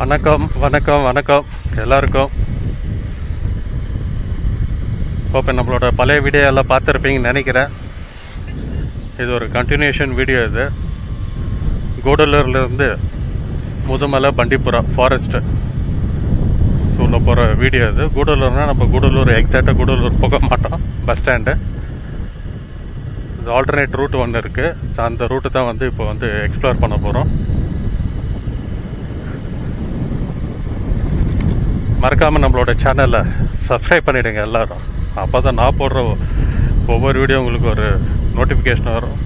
வணக்கம் வணக்கம் வணக்கம் எல்லாருக்கும். இப்போ நம்மளோட பழைய வீடியோ எல்லாம் பார்த்துருப்பீங்கன்னு நினைக்கிறேன். இது ஒரு கண்டினியூஷன் வீடியோ. இது கூடலூர்லேருந்து முதுமலை பண்டிப்புரா ஃபாரஸ்ட்டு சொல்ல போகிற வீடியோ. இது கூடலூர்னால் நம்ம கூடலூர் எக்ஸாக்டாக கூடலூர் போக மாட்டோம். பஸ் ஸ்டாண்டு இது ஆல்டர்னேட் ரூட் ஒன்று இருக்குது. ஸோ அந்த ரூட்டு தான் இப்போ எக்ஸ்ப்ளோர் பண்ண போகிறோம். மறக்காமல் நம்மளோட சேனலை சப்ஸ்கிரைப் பண்ணிவிடுங்க எல்லோரும். அப்போ தான் நான் போடுற ஒவ்வொரு வீடியோ உங்களுக்கு ஒரு நோட்டிஃபிகேஷன் வரும்.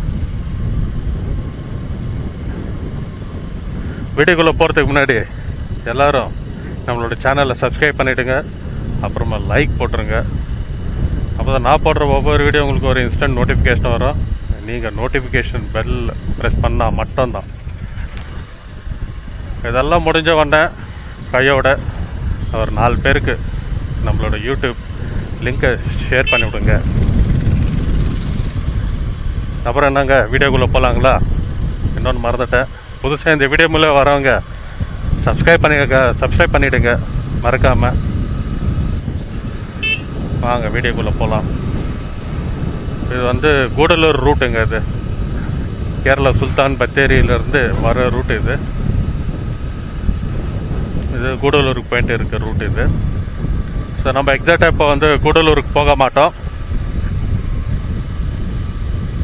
வீடியோக்குள்ளே போகிறதுக்கு முன்னாடி எல்லோரும் நம்மளோட சேனலை சப்ஸ்கிரைப் பண்ணிவிடுங்க. அப்புறமா லைக் போட்டுருங்க. அப்போ தான் நான் போடுற ஒவ்வொரு வீடியோ உங்களுக்கு ஒரு இன்ஸ்டன்ட் நோட்டிஃபிகேஷன் வரும். நீங்கள் நோட்டிஃபிகேஷன் பெல் ப்ரெஸ் பண்ணால் மட்டும்தான். இதெல்லாம் முடிஞ்ச வந்தேன் கையோட ஒரு 4 பேருக்கு நம்மளோட யூடியூப் லிங்கை ஷேர் பண்ணி விடுங்க. அப்புறம் என்னங்க, வீடியோக்குள்ளே போகலாங்களா? இன்னொன்று மறந்துட்டேன். புதுசாக இந்த வீடியோ மூலம் வரவங்க சப்ஸ்கிரைப் பண்ணிவிடுங்க மறக்காமல். வாங்க வீடியோக்குள்ளே போகலாம். இது கூடலூர் ரூட்டுங்க. இது கேரளா சுல்தான் பத்தேரியிலேருந்து வர ரூட்டு. இது கூடலூருக்கு போயிட்டு இருக்க ரூட் இது. ஸோ நம்ம எக்ஸாக்டாக இப்போ கூடலூருக்கு போக மாட்டோம்.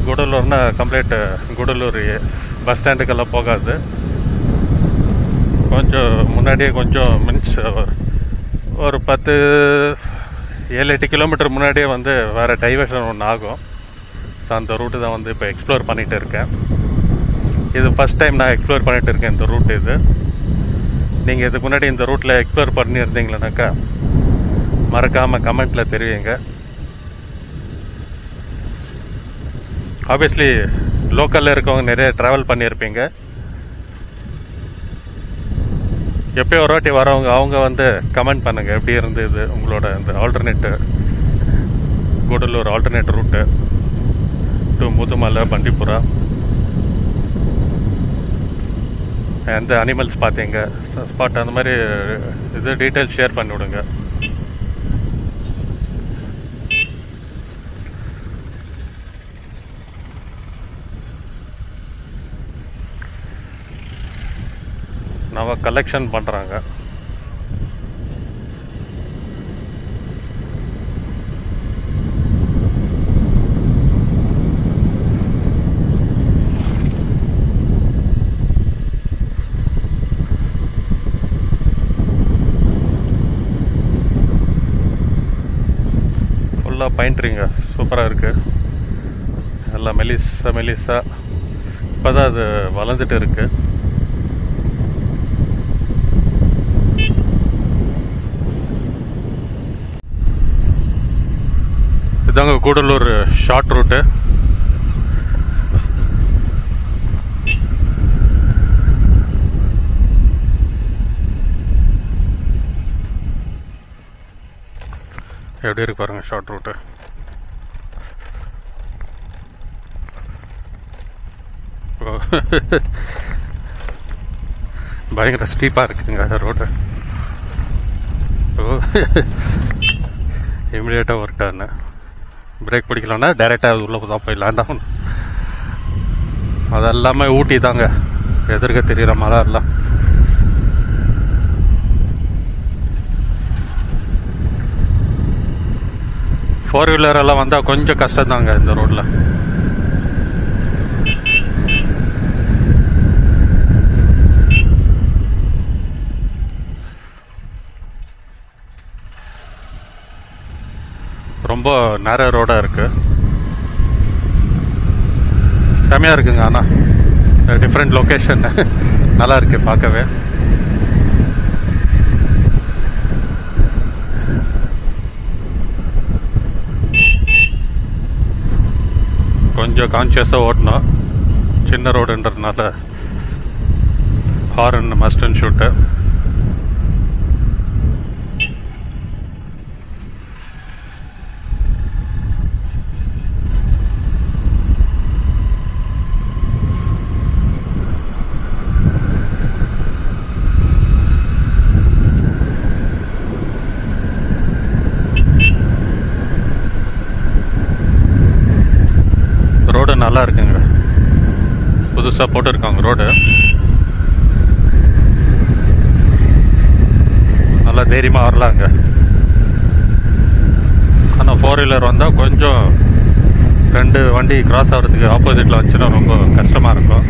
கூடலூர்னா கம்ப்ளீட் கூடலூர் பஸ் ஸ்டாண்டுக்கெல்லாம் போகாது. கொஞ்சம் முன்னாடியே கொஞ்சம் மீன்ஸ் ஒரு 7-8 கிலோமீட்டர் முன்னாடியே வேறு டைவர்ஷன் ஒன்று ஆகும். ஸோ அந்த ரூட்டு தான் இப்போ எக்ஸ்ப்ளோர் பண்ணிகிட்டு இருக்கேன். இது ஃபஸ்ட் டைம் நான் எக்ஸ்ப்ளோர் பண்ணிகிட்டு இருக்கேன் இந்த ரூட். இது நீங்கள் இதுக்கு முன்னாடி இந்த ரூட்டில் எக்ஸ்ப்ளோர் பண்ணியிருந்தீங்களானாக்கா மறக்காமல் கமெண்ட்டில் தெரிவிங்க. ஆப்வியஸ்லி லோக்கலில் இருக்கவங்க நிறைய ட்ராவல் பண்ணியிருப்பீங்க. எப்போ ஒரு வாட்டி வரவங்க அவங்க கமெண்ட் பண்ணுங்கள் எப்படி இருந்தது உங்களோட இந்த alternate Gudalur alternate route to Mudumalai Bandipura. எந்த அனிமல்ஸ் பார்த்தீங்க ஸ்பாட் அந்த மாதிரி இது டீட்டெயில்ஸ் ஷேர் பண்ணி விடுங்க. நம்ம கலெக்ஷன் பண்ணுறாங்க. பைன் ட்ரீங்க சூப்பராக இருக்குது. எல்லாம் மெலிசா இப்போ தான் அது வளர்ந்துட்டு இருக்கு. இதாங்க கூடலூர் ஷார்ட் ரூட்டு. எப்படி இருக்கு பாருங்க ஷார்ட் ரூட்டு. பயங்கர ஸ்டீப்பாக இருக்குங்க ரோடு. இமிடியேட்டாக ஒரு டர்னு. பிரேக் பிடிக்கலன்னா டைரெக்டாக உள்ளே தான் போய் லேண்ட் ஆகணும். அதெல்லாமே ஊட்டி தாங்க. எதிர்க்க தெரிகிற மலை எல்லாம் ஃபோர் வீலர் எல்லாம் வந்தால் கொஞ்சம் கஷ்டம் தாங்க இந்த ரோட்டில். ரொம்ப நேர ரோடாக இருக்குது. செமையாக இருக்குங்க. ஆனால் டிஃப்ரெண்ட் லொக்கேஷன் நல்லா இருக்கு பார்க்கவே. கொஞ்சம் கான்ஷியஸாக ஓட்டணும். சின்ன ரோடுன்றதுனால ஹாரன் மஸ்ட் அண்ட் ஷூட்டு. நல்லா இருக்குங்க. புதுசாக போட்டிருக்காங்க ரோடு. நல்லா தைரியமாக வரலாங்க. ஆனால் 4 வீலர் வந்தால் கொஞ்சம் 2 வண்டி கிராஸ் ஆகிறதுக்கு ஆப்போசிட்டில் வந்துச்சுன்னா ரொம்ப கஷ்டமாக இருக்கும்.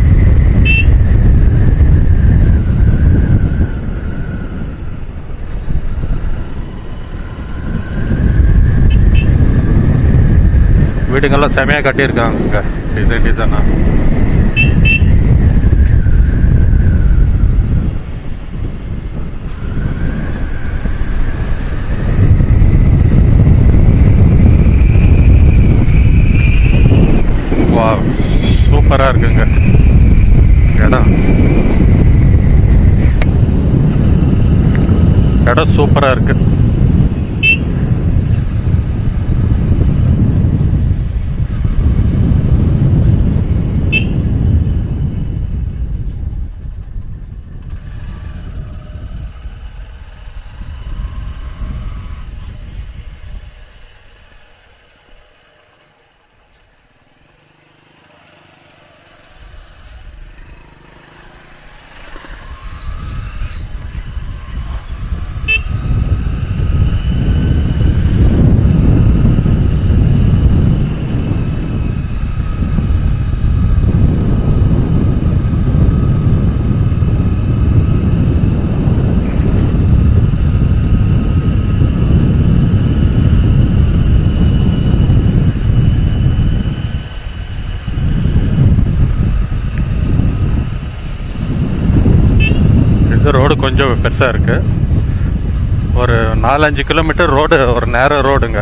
வீடுங்கள்லாம் செமையாக கட்டியிருக்காங்க டிசைனாக. வா, சூப்பராக இருக்குங்க இடம் சூப்பராக இருக்கு. ரோடு கொஞ்சம் பெருசாக இருக்குது. ஒரு 4-5 கிலோமீட்டர் ரோடு, ஒரு நேர ரோடுங்க.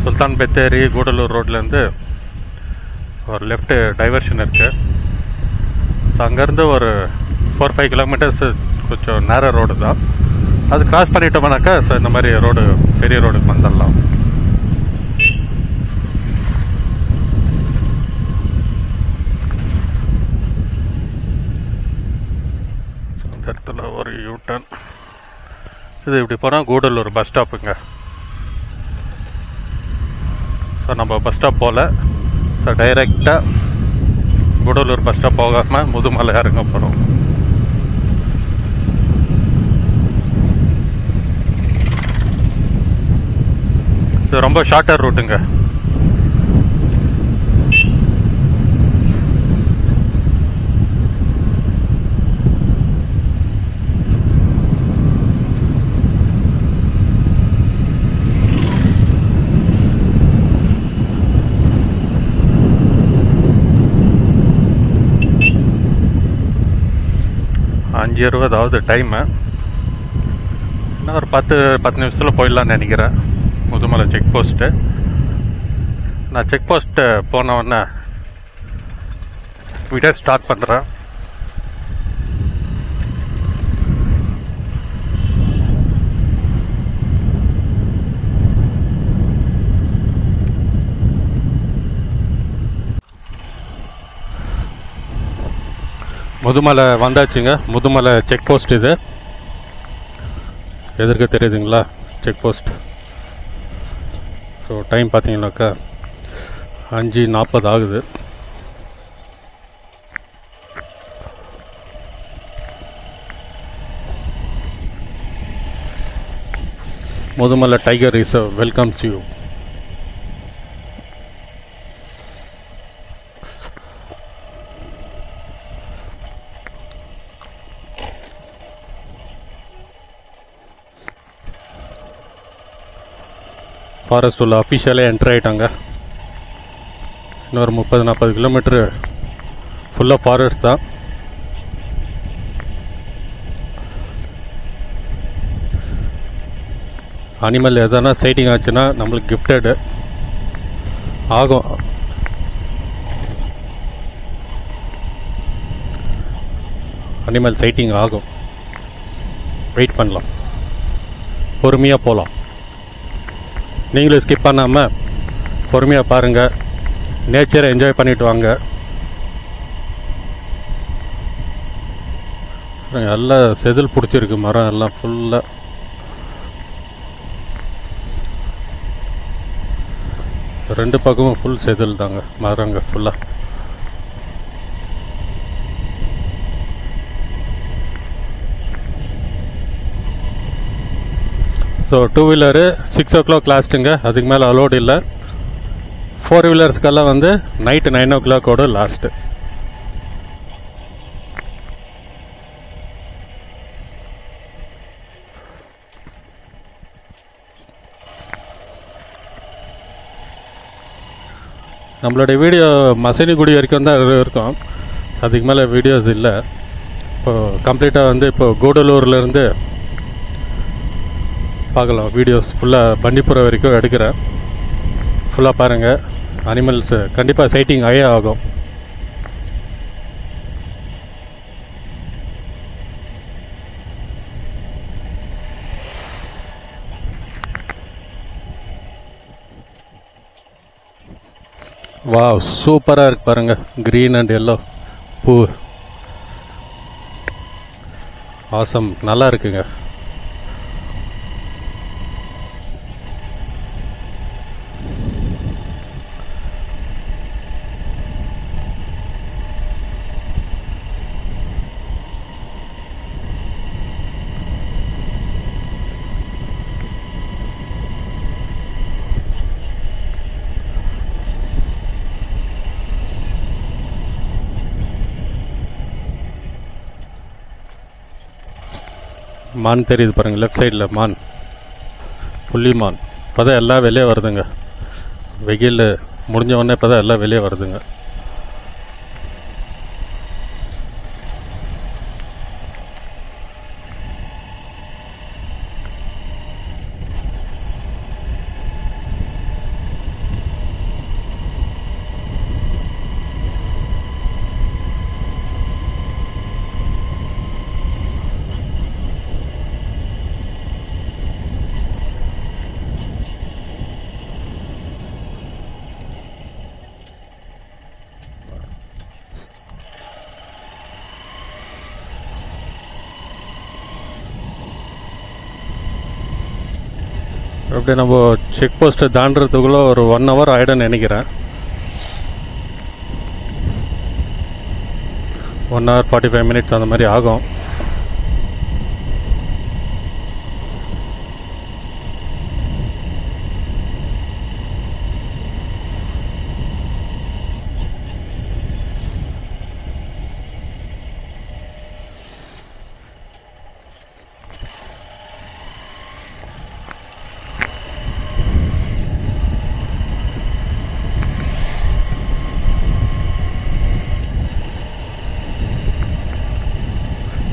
சுல்தான் பெத்தேரி கூடலூர் ரோட்லேருந்து ஒரு லெஃப்ட் டைவர்ஷன் இருக்குது. ஸோ அங்கேருந்து ஒரு 4-5 கிலோமீட்டர்ஸ் கொஞ்சம் நேர ரோடு தான். அது கிராஸ் பண்ணிட்டோம்னாக்கா ஸோ இந்த மாதிரி ரோடு, பெரிய ரோடுக்கு வந்துடலாம். இடத்துல ஒரு யூட்டன். இது இப்படி போனால் கூடலூர் பஸ் ஸ்டாப்புங்க. ஸோ நம்ம பஸ் ஸ்டாப் போகல. ஸோ டைரெக்டாக கூடலூர் பஸ் ஸ்டாப் போகாமல் முதுமலை இறங்க போகிறோம். இது ரொம்ப ஷார்ட்டர் ரூட்டுங்க. அஞ்சு 20 டைமு. இன்னும் ஒரு 10 நிமிஷத்தில் போயிடலான்னு நினைக்கிறேன் முதுமலை செக் போஸ்ட்டு. நான் செக் போஸ்ட்டு போனவுடனே வீடியோ ஸ்டார்ட் பண்ணுறேன். முதுமலை வந்தாச்சுங்க. முதுமலை செக் போஸ்ட் இது. எதற்கு தெரியுதுங்களா செக் போஸ்ட். ஸோ டைம் பார்த்தீங்கன்னாக்கா 5:40 ஆகுது. Mudumalai tiger reserve welcomes you. Forest உள்ள அஃபிஷியலே என்ட்ரு ஆகிட்டாங்க. இன்னொரு 30-40 கிலோமீட்ரு ஃபுல்லாக ஃபாரஸ்ட் தான். அனிமல் எதனா சைட்டிங் ஆச்சுன்னா நம்மளுக்கு கிஃப்டடு ஆகும். அனிமல் சைட்டிங் ஆகும். வெயிட் பண்ணலாம், பொறுமையாக போகலாம். நீங்களும் ஸ்கிப் பண்ணாமல் பொறுமையாக பாருங்கள், நேச்சரை என்ஜாய் பண்ணிட்டு வாங்க. எல்லாம் செதில் பிடிச்சிருக்கு, மரம் எல்லாம் ஃபுல்லாக. ரெண்டு பக்கமும் ஃபுல் செதில் தாங்க, மரங்க ஃபுல்லாக. ஸோ 2 வீலரு 6 o'clock லாஸ்ட்டுங்க, அதுக்கு மேலே அலோடு இல்லை. 4 வீலர்ஸ்க்கெல்லாம் வந்து நைட்டு 9 o'clock லாஸ்ட்டு. நம்மளுடைய வீடியோ மசினிகுடி வரைக்கும் தான் இருக்கும், அதுக்கு மேலே வீடியோஸ் இல்லை. இப்போது கம்ப்ளீட்டாக வந்து இப்போ கூடலூர்லேருந்து பார்க்கலாம். வீடியோஸ் ஃபுல்லாக பண்டிப்புரம் வரைக்கும் எடுக்கிறேன். ஃபுல்லாக பாருங்கள். அனிமல்ஸ் கண்டிப்பாக சைட்டிங் ஆகவே ஆகும். வாவ், சூப்பராக இருக்கு பாருங்க, க்ரீன் அண்ட் எல்லோ பூ. ஆசம், நல்லா இருக்குங்க. மான் தெரியுது பாருங்க, லெஃப்ட் சைடில் மான், புள்ளி மான். இப்போ தான் எல்லாம் வெளியே வருதுங்க. வெயில் முடிஞ்ச உடனே இப்போ தான் எல்லாம் வெளியே வருதுங்க. அப்படியே நம்ம செக் போஸ்ட்டை தாண்டறதுக்குள்ளே ஒரு 1 hour ஆகிடும்னு நினைக்கிறேன். 1 hour 45 minutes அந்த மாதிரி ஆகும்.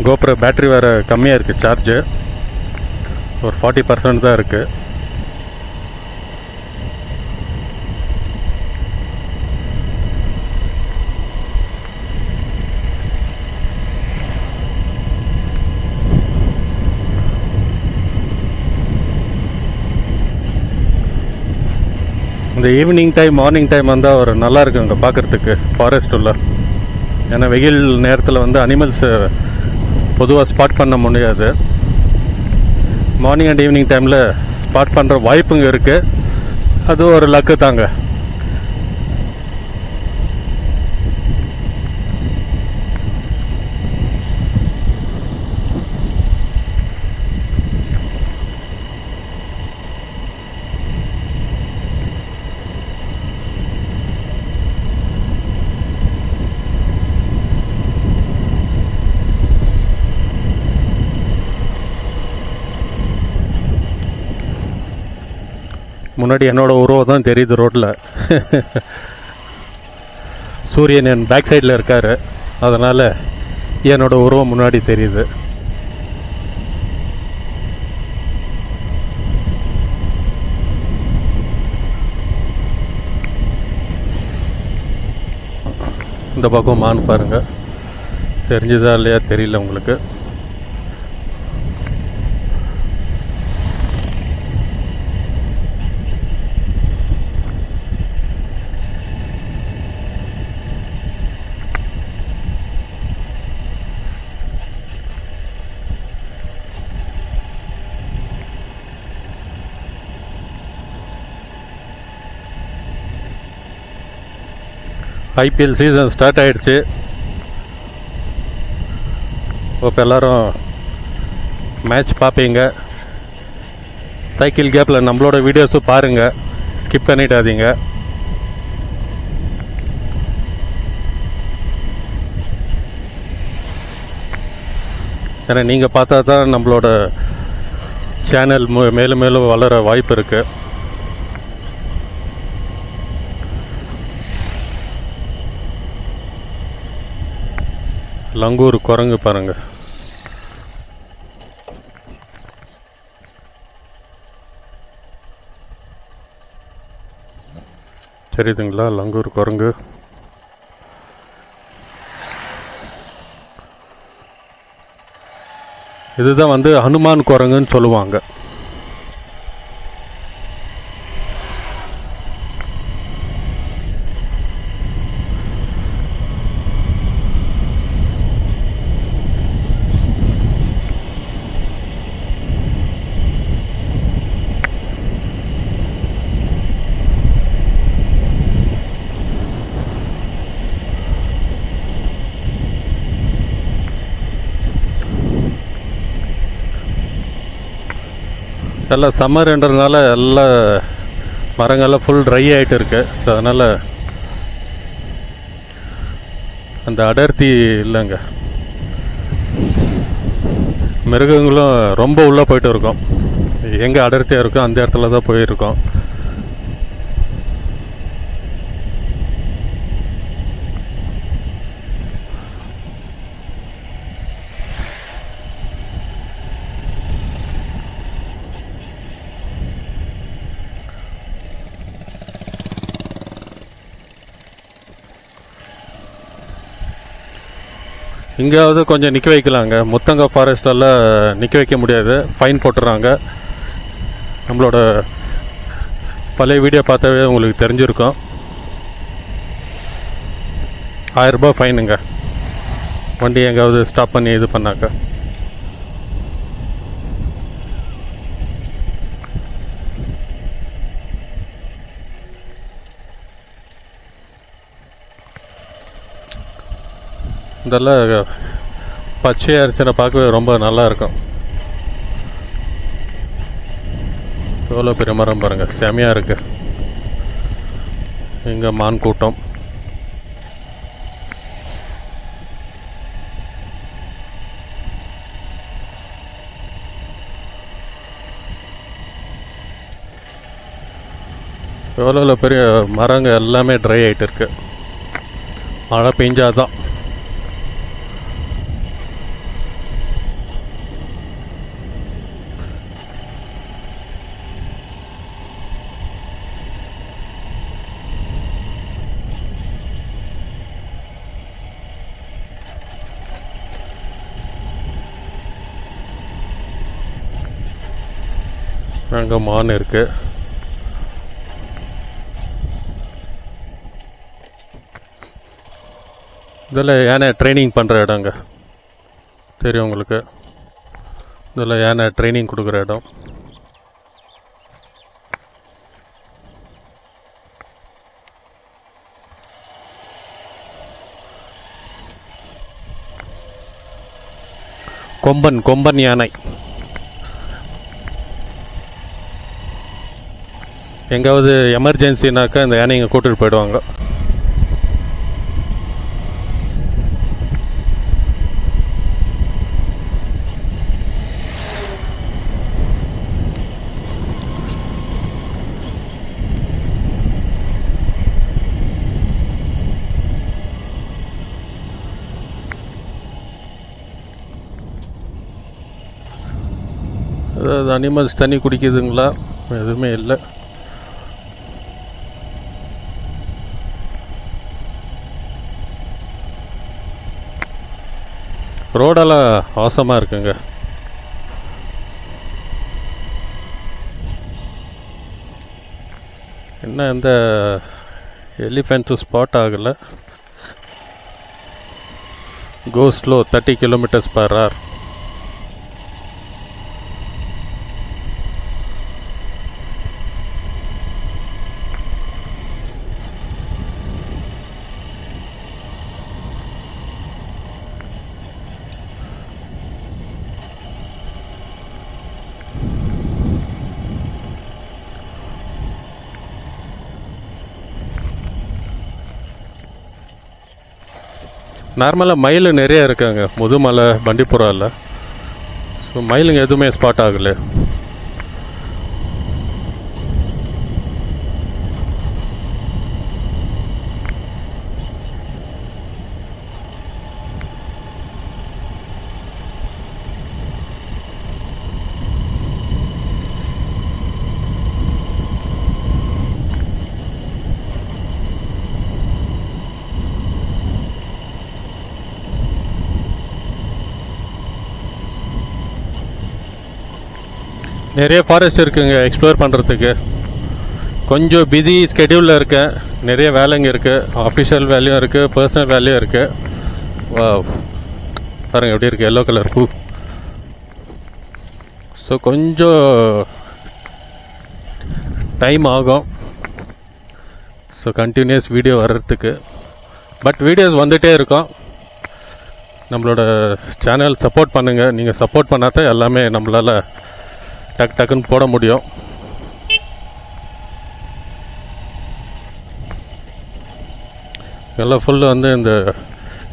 கோப்ரோ பேட்டரி வேறு கம்மியாக இருக்குது, சார்ஜு ஒரு 40% தான் இருக்குது. இந்த ஈவினிங் டைம் மார்னிங் டைம் வந்தால் ஒரு நல்லா இருக்குங்க பார்க்குறதுக்கு ஃபாரஸ்ட் உள்ள. ஏன்னா வெயில் நேரத்தில் வந்து அனிமல்ஸ் பொதுவாக ஸ்பாட் பண்ண முடியாது. மார்னிங் அண்ட் ஈவினிங் டைமில் ஸ்பாட் பண்ணுற வாய்ப்புங்க இருக்குது. அது ஒரு லக்கு தாங்க. முன்னாடி என்னோட உருவம் தான் தெரியுது ரோட்டில். சூரியன் என் பேக் சைடில் இருக்கார், அதனால் என்னோட உருவம் முன்னாடி தெரியுது. இந்த பக்கம் மான் பாருங்க, தெரிஞ்சுதா இல்லையா தெரியல உங்களுக்கு. ஐபிஎல் சீசன் ஸ்டார்ட் ஆகிடுச்சு. இப்போ எல்லோரும் மேட்ச் பார்ப்பீங்க. சைக்கிள் கேப்பில் நம்மளோட வீடியோஸும் பாருங்கள், ஸ்கிப் பண்ணிடாதீங்க. ஏன்னா நீங்கள் பார்த்தா தான் நம்மளோட சேனல் மேலும் மேலும் வளர வாய்ப்பு இருக்குது. லங்கூர் குரங்கு பாருங்க. தெரியுதுங்களா? லங்கூர் குரங்கு. இதுதான் வந்து ஹனுமான் குரங்குன்னு சொல்லுவாங்க. எல்லாம் சம்மர்ன்றதுனால எல்லா மரங்கள்லாம் ஃபுல் ட்ரை ஆகிட்டு இருக்கு. ஸோ அதனால் அந்த அடர்த்தி இல்லைங்க. மிருகங்களும் ரொம்ப உள்ளே போயிட்டு இருக்கோம். எங்கே அடர்த்தியாக இருக்கோ அந்த இடத்துல தான் போயிருக்கோம். இங்கேயாவது கொஞ்சம் நிற்க வைக்கலாங்க. முத்தங்க ஃபாரஸ்டெல்லாம் நிற்க வைக்க முடியாது, ஃபைன் போட்டுறாங்க. நம்மளோட பழைய வீடியோ பார்த்தாவே உங்களுக்கு தெரிஞ்சிருக்கும். 1000 ரூபாய் ஃபைனுங்க வண்டி எங்காவது ஸ்டாப் பண்ணி இது பண்ணாக்க. இதெல்லாம் பச்சையாக இருந்துச்சுன்னா பார்க்கவே ரொம்ப நல்லா இருக்கும். எவ்வளோ பெரிய மரம் பாருங்கள், செமையாக இருக்கு. இங்கே மான் கூட்டம். எவ்வளோ பெரிய மரங்க எல்லாமே ட்ரை ஆகிட்டு இருக்கு. மழை பெஞ்சாதான். அங்கே மான் இருக்கு. இதில் யானை ட்ரைனிங் பண்ணுற இடங்க தெரியும் உங்களுக்கு. இதில் யானை ட்ரைனிங் கொடுக்குற இடம். கொம்பன் யானை. எங்காவது எமர்ஜென்சினாக்கா இந்த யானைங்க கூட்டிட்டு போயிடுவாங்க. அதாவது அனிமல்ஸ் தண்ணி குடிக்குதுங்களா? எதுவுமே இல்லை. ரோடெல்லாம் அவசமாக இருக்குங்க. என்ன இந்த எலிஃபென்ட்ஸு ஸ்பாட் ஆகலை. Go slow 30 km/h. நார்மலாக மயில் நிறைய இருக்காங்க முதுமலை பண்டிப்புறாவில். ஸோ மயிலுங்க எதுவுமே ஸ்பாட் ஆகலை. நிறைய ஃபாரஸ்ட் இருக்குங்க எக்ஸ்ப்ளோர் பண்ணுறதுக்கு. கொஞ்சம் பிஸி ஸ்கெடியூலில் இருக்கேன். நிறைய வேலைங்க இருக்குது. ஆஃபிஷியல் வேலையும் இருக்குது, பர்சனல் வேலையும் இருக்குது. பாருங்கள் எப்படி இருக்குது, எல்லோ கலர் பூ. ஸோ கொஞ்சம் டைம் ஆகும் ஸோ கண்டினியூஸ் வீடியோ வர்றதுக்கு. பட் வீடியோஸ் வந்துகிட்டே இருக்கும். நம்மளோட சேனல் சப்போர்ட் பண்ணுங்கள். நீங்கள் சப்போர்ட் பண்ணாதான் எல்லாமே நம்மளால் டக்குன்னு போட முடியும். எல்லாம் ஃபுல்லு வந்து இந்த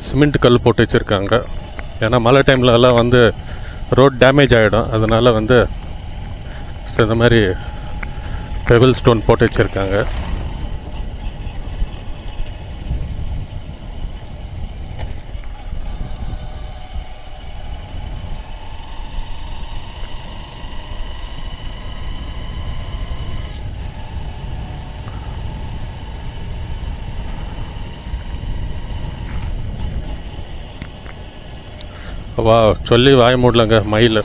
சிமெண்ட் கல் போட்டு வச்சுருக்காங்க. ஏன்னா மழை டைமில் எல்லாம் வந்து ரோட் டேமேஜ் ஆகிடும். அதனால் வந்து இந்த மாதிரி பெபிள் ஸ்டோன் போட்டு வச்சுருக்காங்க. வா சொல்லி வாய மூடலங்க மயில்.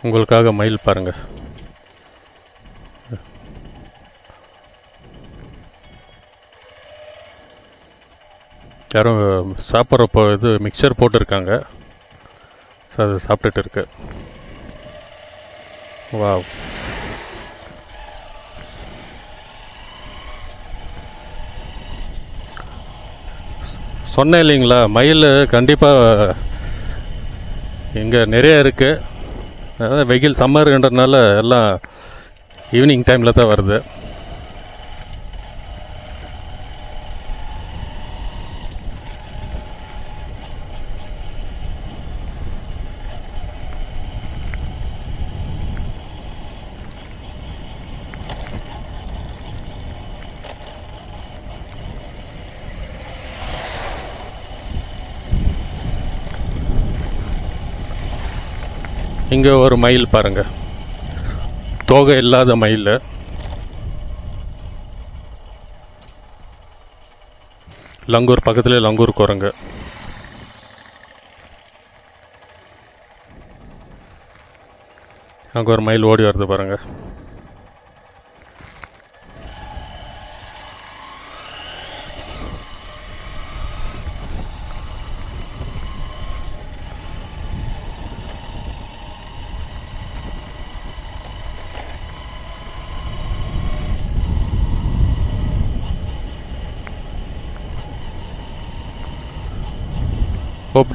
உங்களுக்காக மயில் பாருங்க. யாரும் சாப்பிட்றப்போ இது மிக்சர் போட்டிருக்காங்க. ஸோ அதை சாப்பிட்டுட்டு இருக்கு. வா சொன்னேன் இல்லைங்களா, மயில் கண்டிப்பாக இங்கே நிறைய இருக்குது. அதாவது வெயில் சம்மருன்றதுனால எல்லாம் ஈவினிங் டைமில் தான் வருது. இங்கே ஒரு மயில் பாருங்க, தோகை இல்லாத மயில். லங்கூர் பக்கத்துல லங்கூர் குரங்கு. அங்கே ஒரு மயில் ஓடி வருது பாருங்க.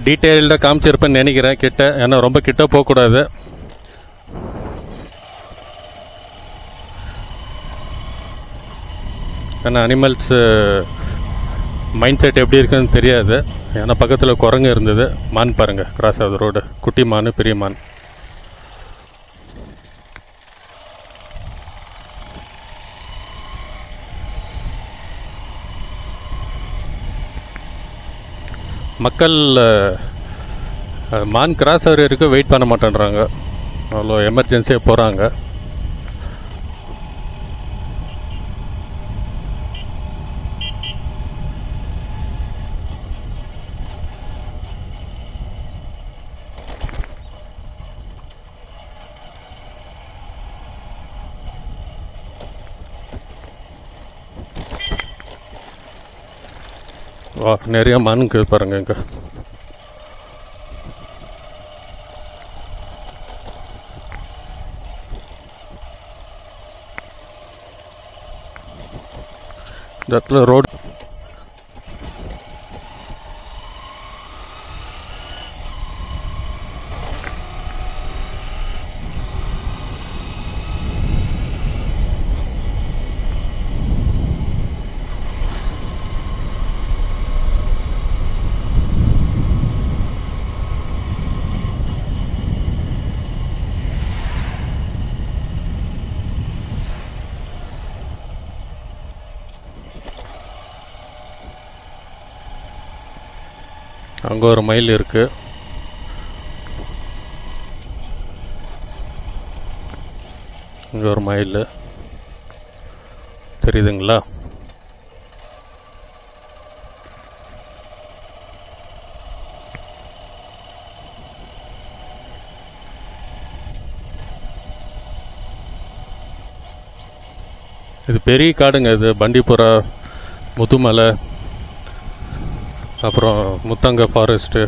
டீட்டெயில்டாக காமிச்சிருப்பேன்னு நினைக்கிறேன் கிட்ட. ஏன்னா ரொம்ப கிட்ட போகக்கூடாது. ஏன்னா அனிமல்ஸ் மைண்ட் செட் எப்படி இருக்குன்னு தெரியாது. ஏன்னா பக்கத்தில் குரங்கு இருந்தது. மான் பாருங்க கிராஸ் ஆகுது ரோடு. குட்டி மான், பெரிய மான். மக்கள் மான் கிராஸ் ஆகிற வரைக்கும் வெயிட் பண்ண மாட்டேன்றாங்க. அவ்வளோ எமர்ஜென்சியாக போகிறாங்க. வா நிறைய மானுக்கு பாருங்க இங்க. இந்த இடத்துல ரோடு அங்கே ஒரு மயில் இருக்குது. இங்கே ஒரு மயில் தெரியுதுங்களா? இது பெரிய காடுங்க. இது பண்டிப்புரா, முதுமலை, அப்புறம் முத்தங்க ஃபாரஸ்ட்டு.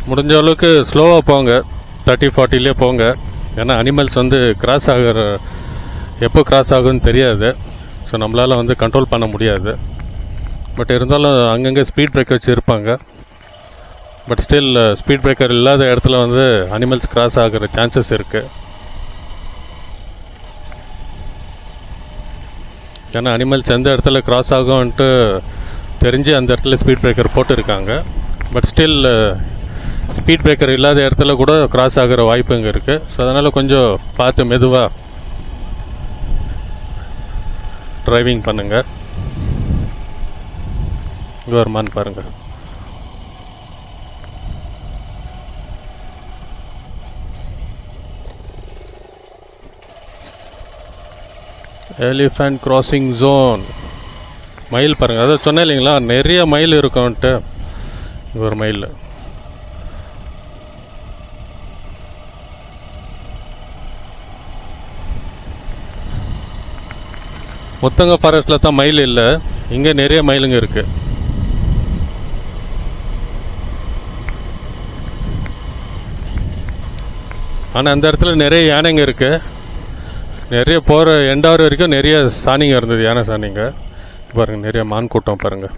முடிஞ்ச அளவுக்கு ஸ்லோவாக போங்க, 30-40லே போங்க. ஏன்னா அனிமல்ஸ் வந்து கிராஸ் ஆகிற, எப்போ கிராஸ் ஆகுன்னு தெரியாது. ஸோ நம்மளால் வந்து கண்ட்ரோல் பண்ண முடியாது. பட் இருந்தாலும் அங்கங்கே ஸ்பீட் பிரேக்கர் வச்சுருப்பாங்க. பட் ஸ்டில் ஸ்பீட் பிரேக்கர் இல்லாத இடத்துல வந்து அனிமல்ஸ் கிராஸ் ஆகிற சான்சஸ் இருக்குது. ஏன்னா அனிமல்ஸ் எந்த இடத்துல கிராஸ் ஆகும்ன்ட்டு தெரிஞ்சு அந்த இடத்துல ஸ்பீட் பிரேக்கர் போட்டுருக்காங்க. பட் ஸ்டில் ஸ்பீட் பிரேக்கர் இல்லாத இடத்துல கூட கிராஸ் ஆகிற வாய்ப்பு இங்கே இருக்குது. ஸோ அதனால் கொஞ்சம் பார்த்து மெதுவாக டிரைவிங் பண்ணுங்கள். இங்கே வருமானு பாருங்கள். Elephant crossing zone. மயில் பாருங்கள். அதை சொன்னேன் இல்லைங்களா, நிறைய மயில் இருக்கும்ன்ட்டு. இங்கே ஒரு மயில். முத்தங்க ஃபாரஸ்ட்டில் தான் மயில் இல்லை, இங்கே நிறைய மயிலுங்க இருக்கு. ஆனால் அந்த இடத்துல நிறைய யானைங்க இருக்கு. நிறைய போகிற எண்டாவது வரைக்கும் நிறைய சாணிங்க இருந்தது, யானை சாணிங்க. பாருங்க, நிறைய மான் கூட்டம் பாருங்க.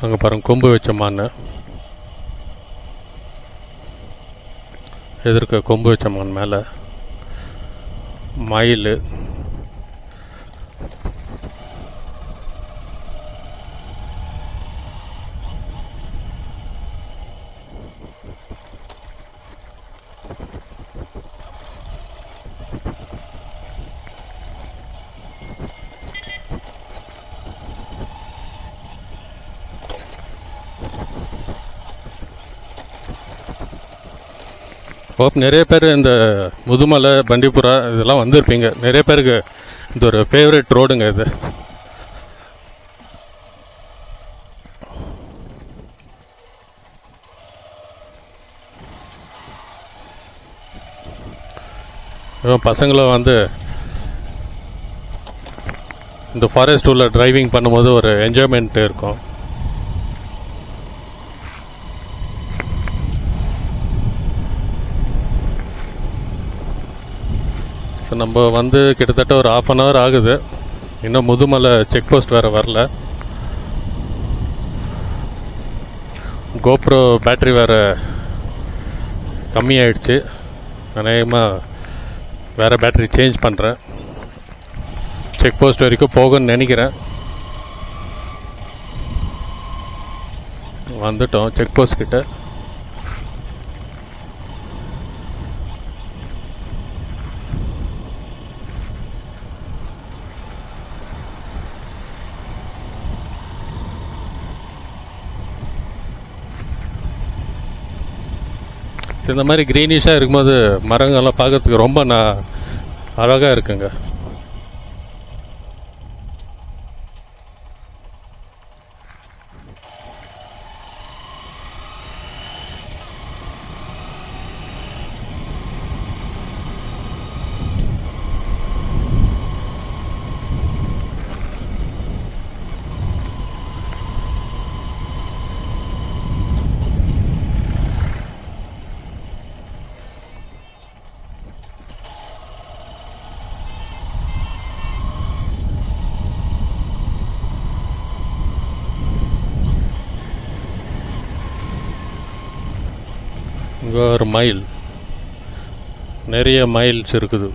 அங்கே பாருங்க, கொம்பு வச்ச மான். எதிர்க்க கொம்பு வச்ச மான் மேலே மயில். ஹோப் நிறைய பேர் இந்த முதுமலை, பண்டிப்புரா இதெல்லாம் வந்திருப்பீங்க. நிறைய பேருக்கு இது ஒரு ஃபேவரட் ரோடுங்க. இது பசங்களும் வந்து இந்த ஃபாரஸ்ட் உள்ள டிரைவிங் பண்ணும்போது ஒரு என்ஜாய்மெண்ட் இருக்கும். ஸோ நம்ம வந்து கிட்டத்தட்ட ஒரு 1/2 அன் ஹவர் ஆகுது. இன்னும் முதுமலை செக் போஸ்ட் வேறு வரல. கோப்ரோ பேட்ரி வேறு கம்மியாயிடுச்சு. அநேகமாக வேறு பேட்ரி சேஞ்ச் பண்ணுறேன். செக் போஸ்ட் வரைக்கும் போகும்னு நினைக்கிறேன். வந்துட்டோம் செக் போஸ்ட் கிட்ட. இந்த மாதிரி க்ரீனிஷாக இருக்கும்போது மரங்கள்லாம் பார்க்கறதுக்கு ரொம்ப அழகாக இருக்குங்க. இங்கே ஒரு மைல், நிறைய மைல்ஸ் இருக்குது.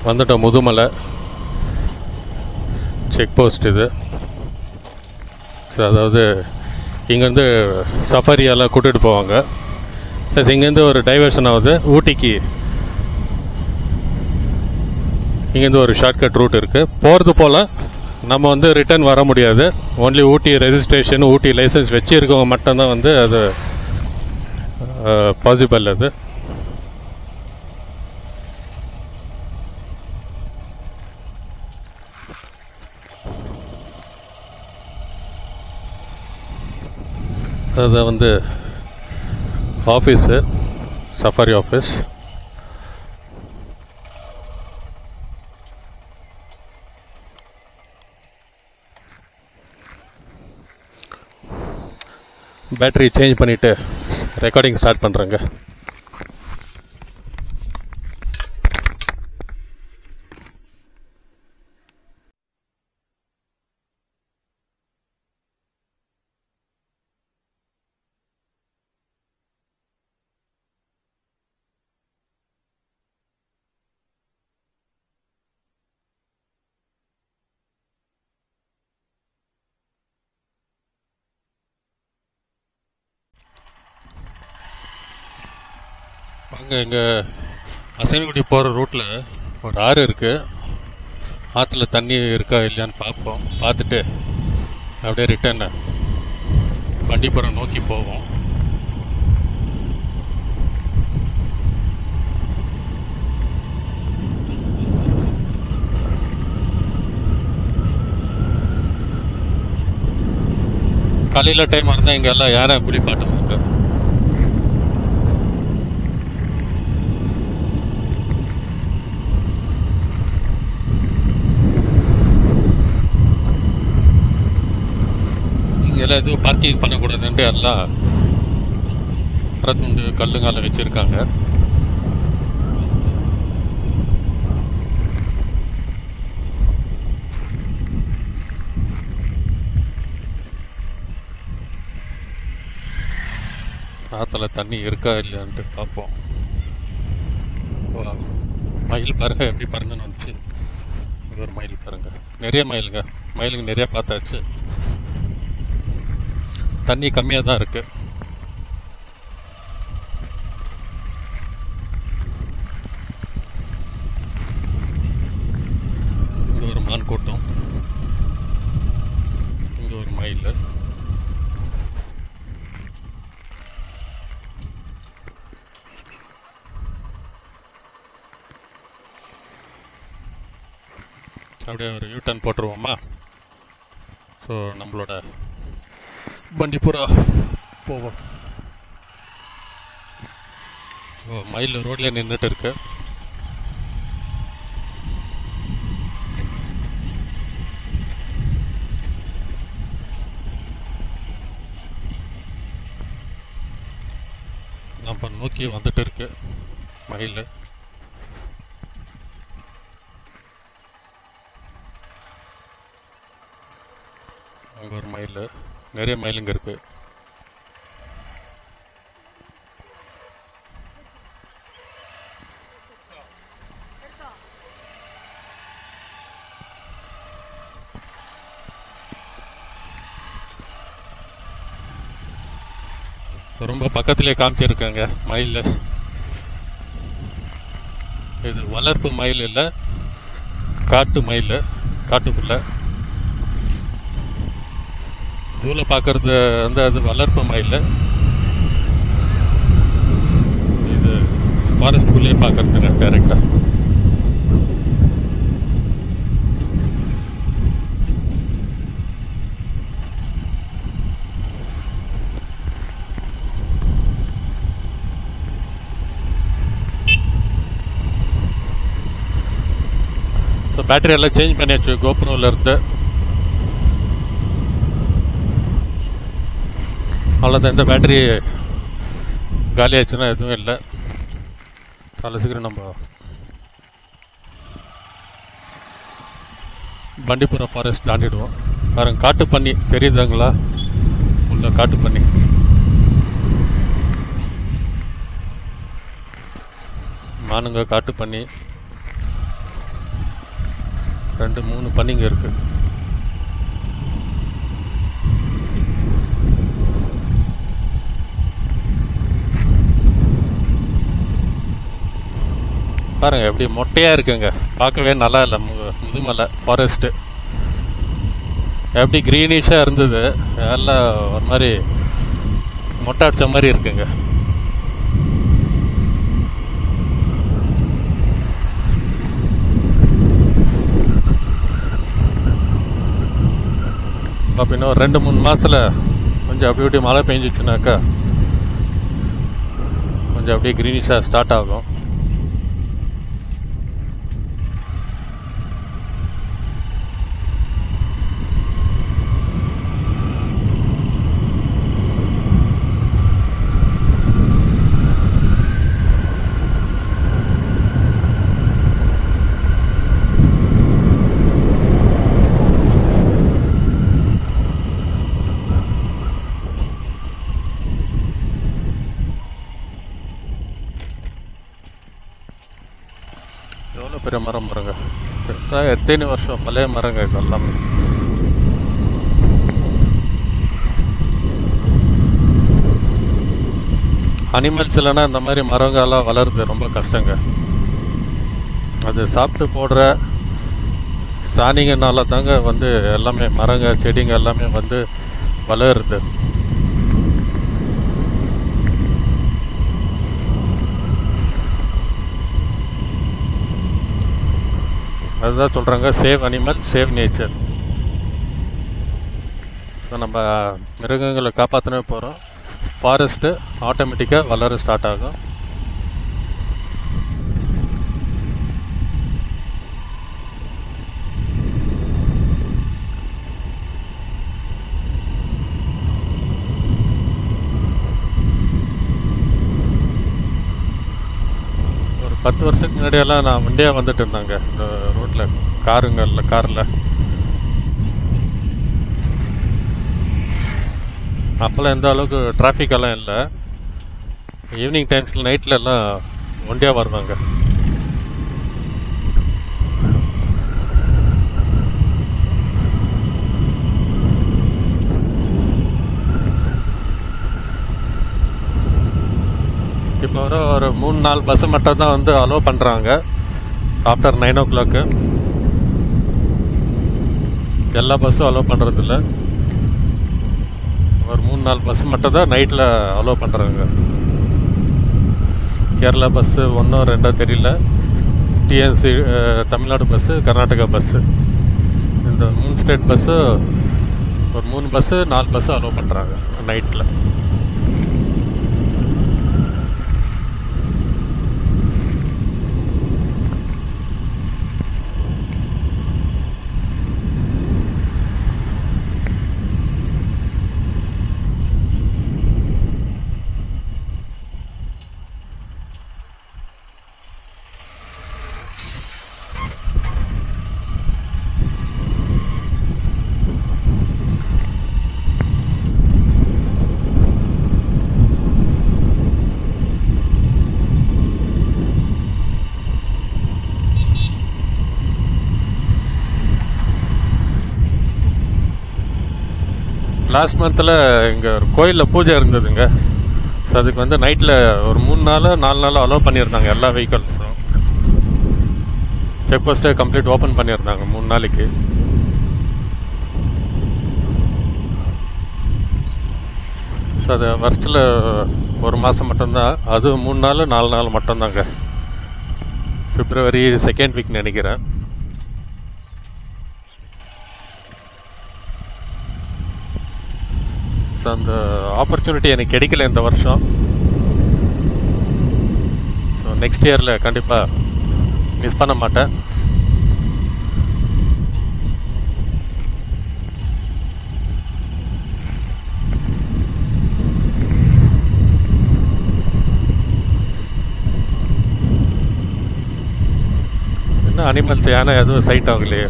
வந்துட்டோம் முதுமலை செக் போஸ்ட் இது. ஸோ அதாவது இங்கேருந்து சஃபாரியெல்லாம் கூட்டிகிட்டு போவாங்க. ப்ளஸ் இங்கேருந்து ஒரு டைவர்ஷன் ஆகுது ஊட்டிக்கு. இங்கேருந்து ஒரு ஷார்ட்கட் ரூட் இருக்குது. போகிறது போல் நம்ம வந்து ரிட்டர்ன் வர முடியாது. ஓன்லி ஊட்டி ரெஜிஸ்ட்ரேஷன், ஊட்டி லைசன்ஸ் வச்சுருக்கவங்க மட்டும்தான் வந்து அது பாசிபிள். அது அது வந்து office, safari office. Battery change பண்ணிவிட்டு ரெக்கார்டிங் ஸ்டார்ட் பண்ணுறேங்க. அங்கே எங்கள் அசைன்குடி போகிற ரூட்டில் ஒரு ஆறு இருக்குது. ஆற்றுல தண்ணி இருக்கா இல்லையான்னு பார்ப்போம். பார்த்துட்டு அப்படியே ரிட்டர்ன் வண்டிப்புறம் நோக்கி போவோம். காலையில் டைமாக இருந்தால் இங்கே எல்லாம் யாரை குளிப்பாட்டுவாங்க. இங்கெல்லாம் எதுவும் பார்க்கிங் பண்ணக்கூடாதுன்ட்டு எல்லாம் மரத்துண்டு கல்லுங்கால வச்சுருக்காங்க. ஆற்றுல தண்ணி இருக்கா இல்லையான்ட்டு பார்ப்போம். மயில் பாருங்க எப்படி பறந்துன்னு வந்துச்சு. இங்கே ஒரு மயில் பாருங்க, நிறைய மயிலுங்க. மயிலுங்க நிறைய பார்த்தாச்சு. தண்ணி கம்மியாக தான் இருக்கு. இங்கே ஒரு மான் கூட்டம், இங்கே ஒரு மயில். அப்படியே ஒரு யூட்டர்ன் போட்டுருவோமா? ஸோ நம்மளோட பண்டிப்புரா போவோம். மயில் ரோட்ல நின்றுட்டு இருக்கு. நம்ம நோக்கி வந்துட்டு இருக்கு மயில். அங்கே ஒரு மயில், நிறைய மயிலுங்க இருக்கு. ரொம்ப பக்கத்திலே காமிச்சிருக்காங்க மயில். இது வளர்ப்பு மயில் இல்லை, காட்டு மயில். காட்டுக்குள்ள ஜூல பார்க்கறது வந்து அது வளர்ப்பு மயில். இது ஃபாரஸ்ட்குள்ளேயே பார்க்கறதுங்க டைரக்டா. ஸோ பேட்டரி எல்லாம் சேஞ்ச் பண்ணியாச்சு கோப்ரோவில் இருந்து. அவ்வளோதான். இந்த பேட்டரி காலி ஆச்சுன்னா எதுவும் இல்லை. அவ்வளோ சீக்கிரம் நம்ம பண்டிபுரம் ஃபாரஸ்ட் தாண்டிடுவோம். பாருங்க, காட்டு பன்னி தெரியுதுங்களா? உள்ள காட்டு பன்னி. மானுங்க, காட்டு பன்னி, 2-3 பன்னிங்க இருக்கு. பாருங்க எப்படி மொட்டையா இருக்குங்க, பார்க்கவே நல்லா இல்லை. முதுமலை ஃபாரஸ்ட் எப்படி கிரீனிஷா இருந்தது, எல்லாம் ஒரு மாதிரி மொட்டை அடிச்ச மாதிரி இருக்குங்க. அப்போ இன்னும் 2-3 மாசத்துல கொஞ்சம் அப்படி இப்படி மழை பெஞ்சிச்சுனாக்கா கொஞ்சம் அப்படியே கிரீனிஷா ஸ்டார்ட் ஆகும். எவ்வளோ பெரிய மரம் பாருங்க, எத்தனை வருஷம் பழைய மரங்க இது எல்லாமே. அனிமல்ஸ் இல்லைன்னா இந்த மாதிரி மரங்கள்லாம் வளருது ரொம்ப கஷ்டங்க. அது சாப்பிட்டு போடுற சாணிங்கனால தாங்க வந்து எல்லாமே மரங்க செடிங்க எல்லாமே வந்து வளருது. அதுதான் சொல்கிறாங்க, save animal save nature. So நம்ம மிருகங்களை காப்பாற்றவே போகிறோம், ஃபாரஸ்ட்டு ஆட்டோமேட்டிக்காக வளர ஸ்டார்ட் ஆகும். ஒரு 10 வருஷத்துக்கு முன்னாடியெல்லாம் நான் வண்டியாக வந்துட்டு இருந்தாங்க இந்த ரோட்டில், காரில். அப்போல்லாம் எந்த அளவுக்கு டிராஃபிக்கெல்லாம் இல்லை. ஈவினிங் டைம்ஸில் நைட்டில் எல்லாம் வண்டியாக வருவாங்க. இப்போ ஒரு 3-4 பஸ்ஸு மட்டும் தான் வந்து அலோவ் பண்ணுறாங்க ஆஃப்டர் 9 o'clock. எல்லா பஸ்ஸும் அலோவ் பண்ணுறதில்ல. ஒரு 3-4 பஸ்ஸு மட்டும் தான் நைட்டில் அலோவ் பண்ணுறாங்க. கேரளா பஸ்ஸு 1-2 தெரியல, TNC Tamil Nadu bus, Karnataka bus, இந்த 3 ஸ்டேட் பஸ்ஸு ஒரு 3 பஸ்ஸு 4 பஸ்ஸு அலோவ் பண்ணுறாங்க நைட்டில். லாஸ்ட் மந்தில் இங்கே ஒரு கோயிலில் பூஜை இருந்ததுங்க. ஸோ அதுக்கு வந்து நைட்டில் ஒரு 3 நாள் 4 நாள் அலோவ் பண்ணியிருந்தாங்க எல்லா வெஹிக்கல்ஸும். செக் போஸ்ட்டே கம்ப்ளீட் ஓப்பன் பண்ணியிருந்தாங்க 3 நாளைக்கு. ஸோ அது வருஷத்தில் ஒரு மாதம் மட்டும்தான், அது 3 நாள் 4 நாள் மட்டும்தாங்க. February 2nd week நினைக்கிறேன். ஸோ அந்த ஆப்பர்ச்சுனிட்டி எனக்கு கிடைக்கல இந்த வருஷம். ஸோ நெக்ஸ்ட் இயரில் கண்டிப்பாக மிஸ் பண்ண மாட்டேன். என்ன அனிமல்ஸ் யானை எதுவும் சைட் ஆகலையே.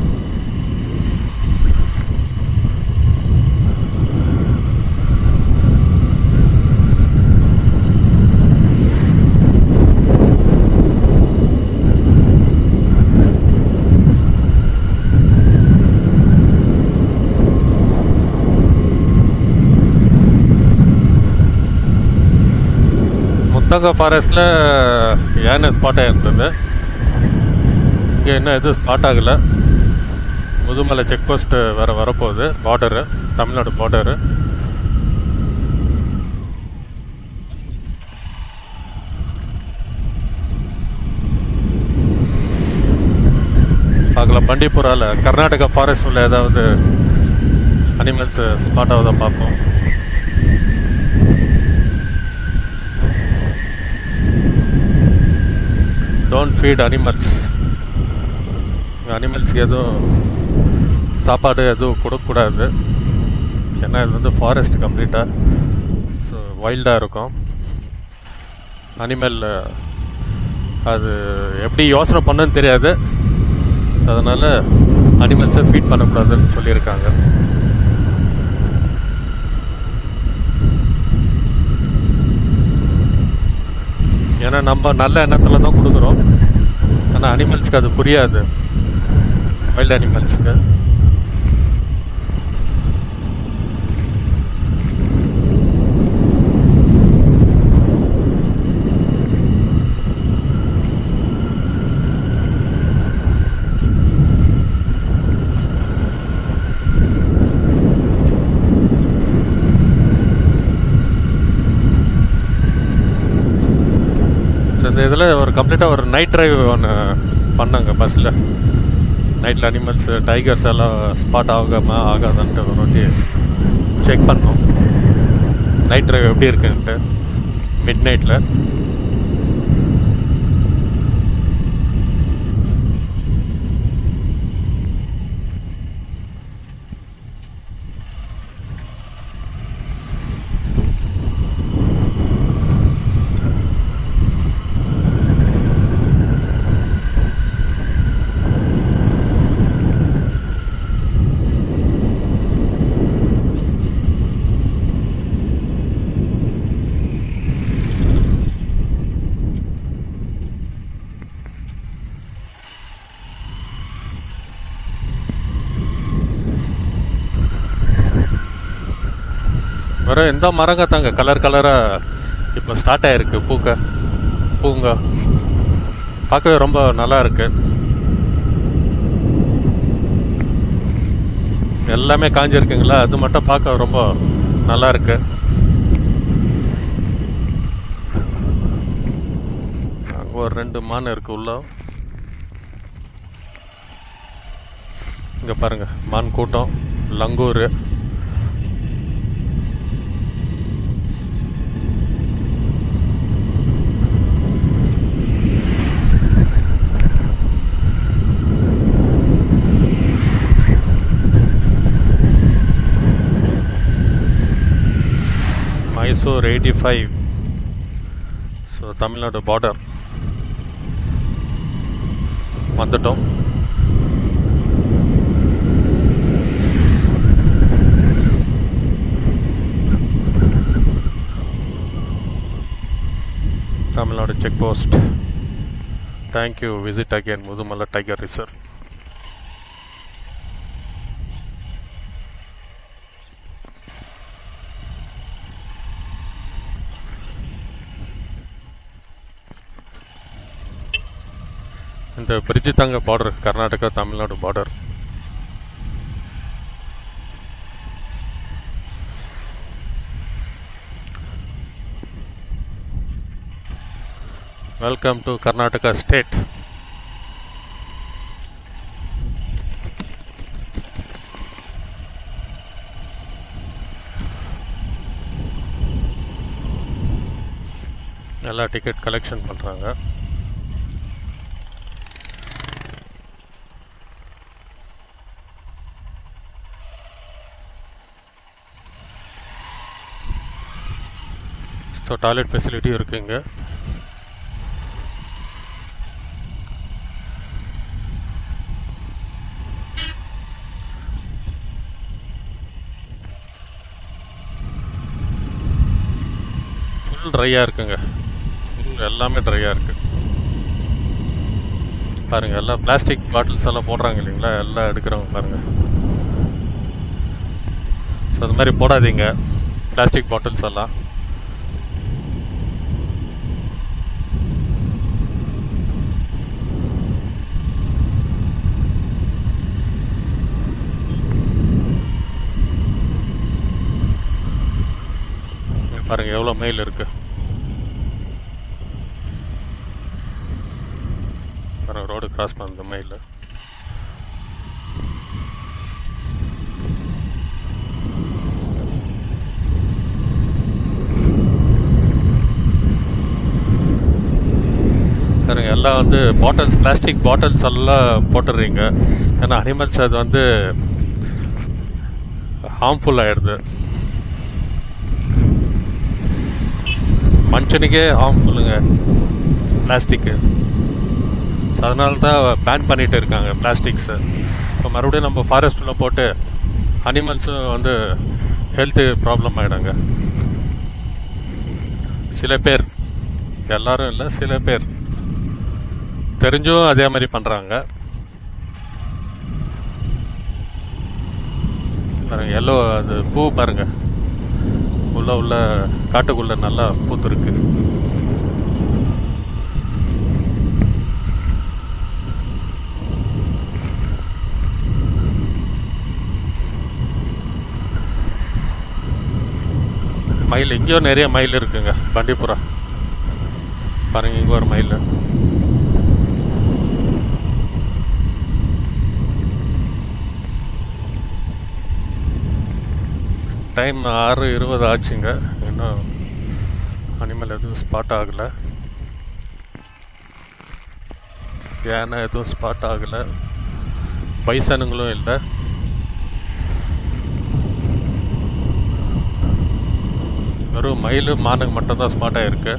சித்தோங்கா ஃபாரஸ்ட்டில் யானை ஸ்பாட் ஆகிருந்தது. இங்கே இன்னும் எதுவும் ஸ்பாட் ஆகலை. முதுமலை செக் போஸ்ட்டு வேறு வரப்போகுது. Border, Tamil Nadu border. பார்க்கலாம் பண்டிப்புராவில் கர்நாடகா ஃபாரஸ்ட் உள்ள ஏதாவது அனிமல்ஸ் ஸ்பாட் ஆகுதா பார்ப்போம். Don't feet animals. அனிமல்ஸ்க்கு எதுவும் சாப்பாடு எதுவும் கொடுக்கக்கூடாது. ஏன்னா இது வந்து ஃபாரஸ்ட் கம்ப்ளீட்டாக ஸோ வைல்டாக இருக்கும். அனிமல் அது எப்படி யோசனை பண்ணுன்னு தெரியாது. ஸோ அதனால் அனிமல்ஸை ஃபீட் பண்ணக்கூடாதுன்னு சொல்லியிருக்காங்க. ஏன்னா நம்ம நல்ல எண்ணத்தில் தான் கொடுக்குறோம். ஆனால் அனிமல்ஸ்க்கு அது புரியாது, வைல்ட் அனிமல்ஸ்க்கு. இந்த இதில் ஒரு கம்ப்ளீட்டாக ஒரு நைட் ட்ரைவ் ஒன்று பண்ணாங்க பஸ்ஸில். நைட்டில் அனிமல்ஸ் டைகர்ஸ் எல்லாம் ஸ்பாட் ஆகாதான்ட்டு ஒரு வாட்டி செக் பண்ணோம். நைட் ட்ரைவ் எப்படி இருக்குன்ட்டு மிட் நைட்டில். வெறும் எந்த மரங்க தாங்க கலர் கலராக இப்போ ஸ்டார்ட் ஆகிருக்கு பூங்க. பார்க்கவே ரொம்ப நல்லா இருக்கு. எல்லாமே காஞ்சிருக்குங்களா, அது மட்டும் பார்க்க ரொம்ப நல்லா இருக்கு. அங்கே ஒரு 2 மான் இருக்கு உள்ள. இங்கே பாருங்க மான் கூட்டம். லங்கூர் மைசூர் 85. ஸோ தமிழ்நாடு பார்டர் வந்துட்டோம். Tamil Nadu check post. Thank you. Visit again Mudumalai tiger reserve. இந்த பிரிட்ஜு தாங்க border, Karnataka Tamil Nadu border. Welcome to Karnataka state. எல்லா டிக்கெட் கலெக்ஷன் பண்ணுறாங்க. ஸோ டாய்லெட் ஃபெசிலிட்டி இருக்குங்க. ஃபுல் ட்ரையாக இருக்குங்க. ஃபுல் எல்லாமே ட்ரையாக இருக்கு. பாருங்கள், எல்லாம் பிளாஸ்டிக் பாட்டில்ஸ் எல்லாம் போடுறாங்க இல்லைங்களா, எல்லாம் எடுக்கிறவங்க பாருங்கள். ஸோ அது மாதிரி போடாதீங்க பிளாஸ்டிக் பாட்டில்ஸ் எல்லாம். பாருங்க எவ்வளோ மைல் இருக்கு. பாருங்க ரோடு கிராஸ் பண்ண மைல். பாருங்க எல்லாம் வந்து பாட்டில்ஸ், பிளாஸ்டிக் பாட்டில்ஸ் எல்லாம் போட்டுடுறீங்க. ஏன்னா அனிமல்ஸ் அது வந்து ஹார்ம்ஃபுல் ஆகிடுது, மனுஷனுக்கே ஹார்ம்ஃபுல்லுங்க பிளாஸ்டிக்கு. ஸோ அதனால தான் பேன் பண்ணிகிட்டு இருக்காங்க பிளாஸ்டிக்ஸு. இப்போ மறுபடியும் நம்ம ஃபாரஸ்ட்டில் போட்டு அனிமல்ஸும் வந்து ஹெல்த்து ப்ராப்ளம் ஆகிடுங்க. சில பேர், எல்லாரும் இல்லை, சில பேர் தெரிஞ்சும் அதே மாதிரி பண்ணுறாங்க. பாருங்க எல்லோ அது பூ பாருங்க, உள்ள காட்டுக்குள்ள நல்லா பூத்துருக்கு. மயில் இங்கேயும் நிறைய மயில் இருக்குங்க. பண்டிப்புரா பாருங்க, இங்கே ஒரு மயில். டைம் 6:20 ஆச்சுங்க. இன்னும் அனிமல் எதுவும் ஸ்பாட் ஆகலை, யானை எதுவும் ஸ்பாட் ஆகலை, பைசனுங்களும் இல்லை. வெறும் மயில் மானுங்க மட்டும்தான் ஸ்பாட் ஆகிருக்கு.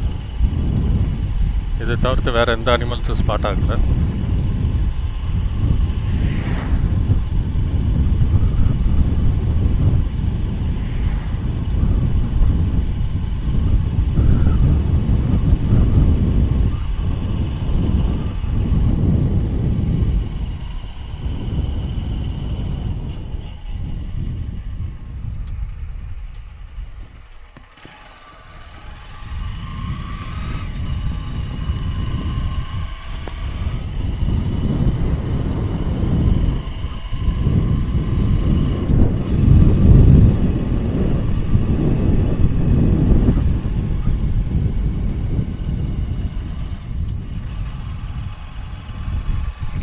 இதை தவிர்த்து வேறு எந்த அனிமல்ஸும் ஸ்பாட் ஆகலை.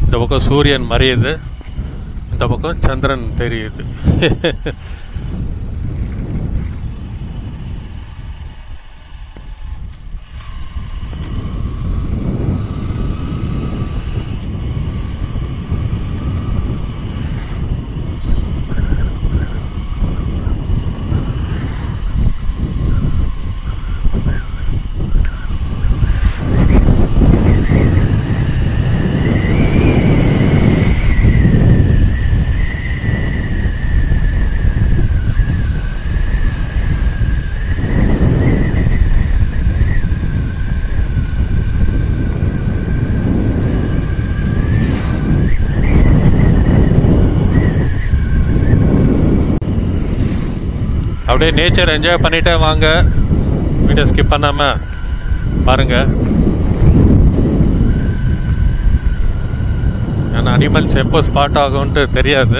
இந்த பக்கம் சூரியன் மறையுது, இந்த பக்கம் சந்திரன் தெரியுது. அப்படியே நேச்சர் என்ஜாய் பண்ணிட்டே வாங்க, வீடியோ ஸ்கிப் பண்ணாம பாருங்க. ஏன்னா அனிமல்ஸ் எப்போ ஸ்பாட் ஆகும்ட்டு தெரியாது.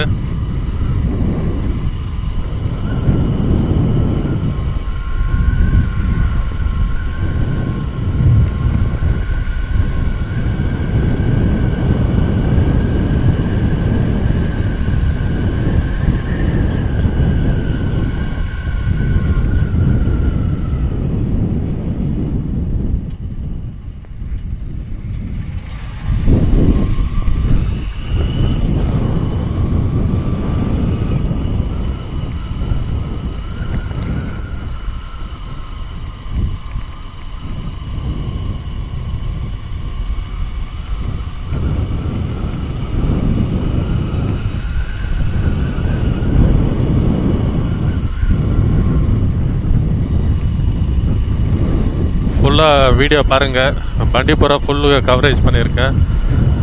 ஃபுல்லாக வீடியோ பாருங்கள். பண்டிப்புரா ஃபுல்லு கவரேஜ் பண்ணியிருக்கேன்,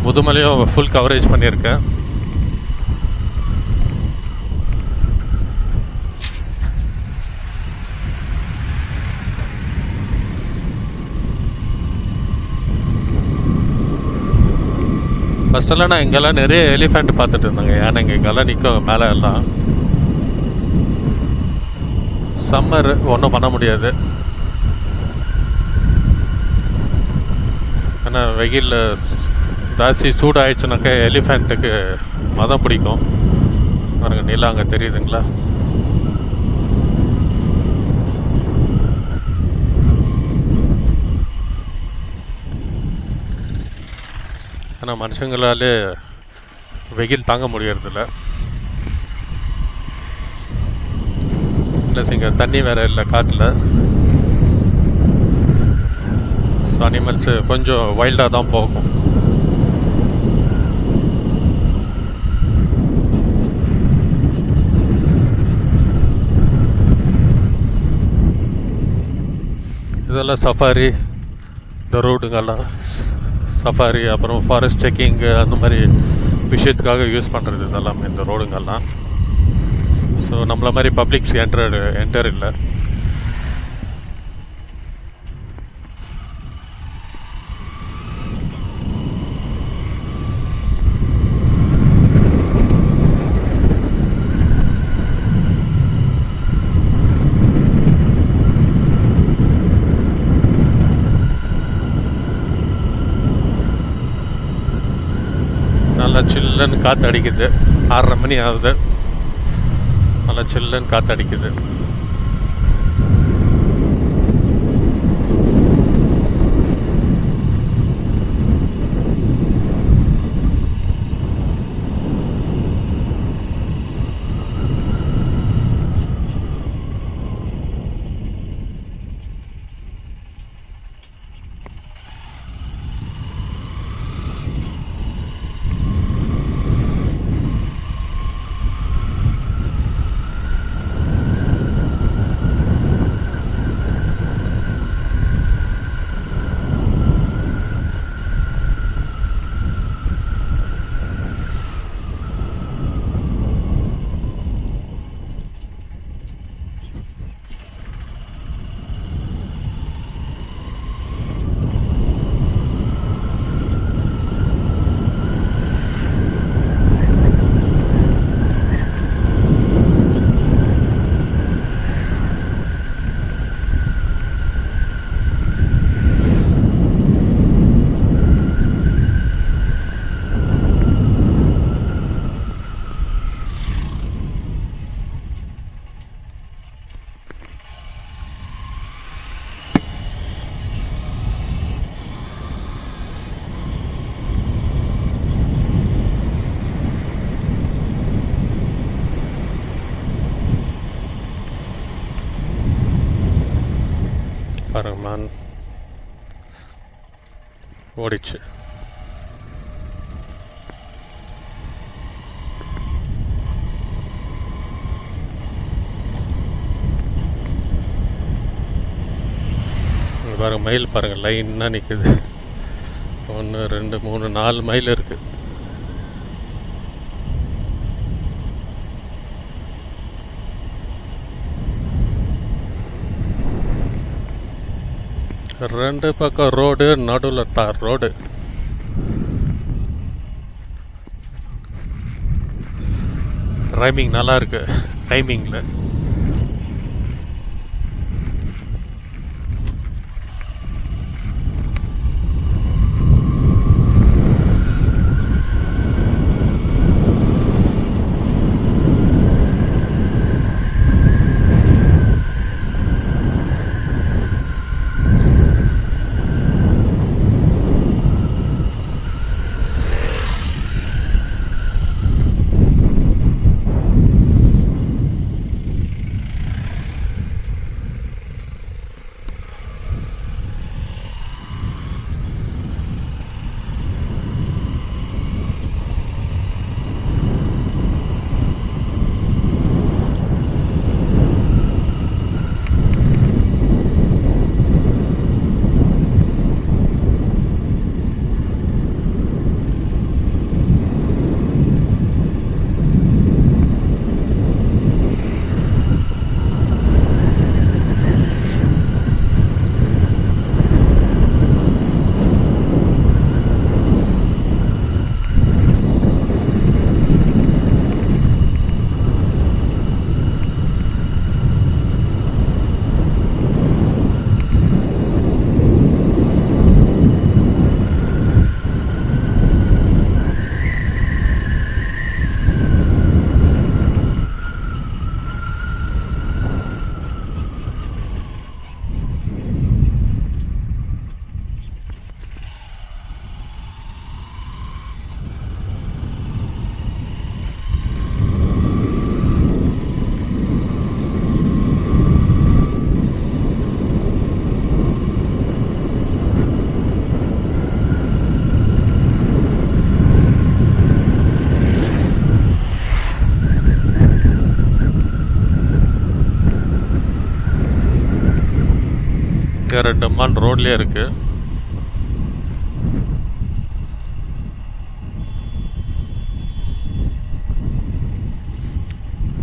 முதுமலையும் ஃபுல் கவரேஜ் பண்ணியிருக்கேன். ஃபஸ்ட்டெல்லாம் நான் இங்கெல்லாம் நிறைய எலிஃபெண்ட் பார்த்துட்டு இருந்தாங்க, யானைங்க இங்கெல்லாம் நிற்கும் மேலே எல்லாம். சம்மர் ஒன்றும் பண்ண முடியாது. ஏன்னா வெயில் ஜாஸ்தி சூடாகிடுச்சுனாக்கா எலிஃபெண்ட்டுக்கு மதம் பிடிக்கும். பாருங்க நிலா அங்கே தெரியுதுங்களா? ஆனால் மனுஷங்களாலே வெயில் தாங்க முடியறதில்ல. ப்ளஸ் இங்கே தண்ணி வேற இல்லை காட்டில். ஸோ அனிமல்ஸு கொஞ்சம் வைல்டாக தான் போகும். இதெல்லாம் சஃபாரி, இந்த ரோடுங்கெல்லாம் சஃபாரி அப்புறம் ஃபாரஸ்ட் செக்கிங்கு அந்த மாதிரி விஷயத்துக்காக யூஸ் பண்ணுறது இதெல்லாமே இந்த ரோடுங்கெல்லாம். ஸோ நம்மள மாதிரி பப்ளிக்ஸ் என்டர் இல்லை. நல்லா சில்லுன்னு காற்று அடிக்குது. 6:30 மணி ஆகுது. நல்லா சில்லுன்னு காற்று அடிக்குது. பரமான் ஓடிச்சு. பாருங்க மயில் பாருங்க லைன்னா நிற்குது. 1 2 3 4 மைல் இருக்கு. ரெண்டு பக்கம் ரோடு, நடுவில் தார் ரோடு. ரைமிங் நல்லா இருக்கு டைமிங்ல. அங்கே 2 மான் ரோட்லேயே இருக்கு.